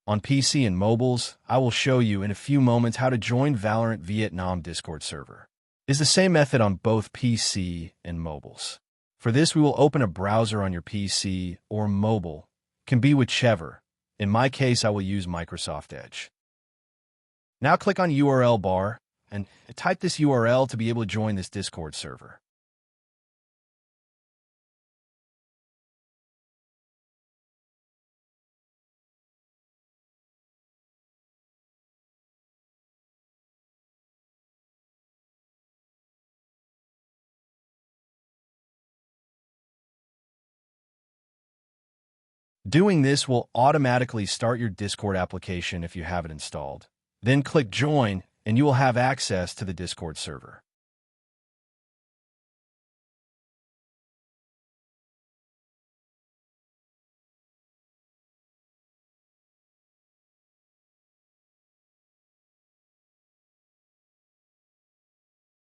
On PC and mobiles, I will show you in a few moments how to join Valorant Vietnam Discord server. It's the same method on both PC and mobiles. For this, we will open a browser on your PC or mobile. Can be whichever. In my case, I will use Microsoft Edge. Now click on URL bar and type this URL to be able to join this Discord server. Doing this will automatically start your Discord application if you have it installed. Then click Join, and you will have access to the Discord server.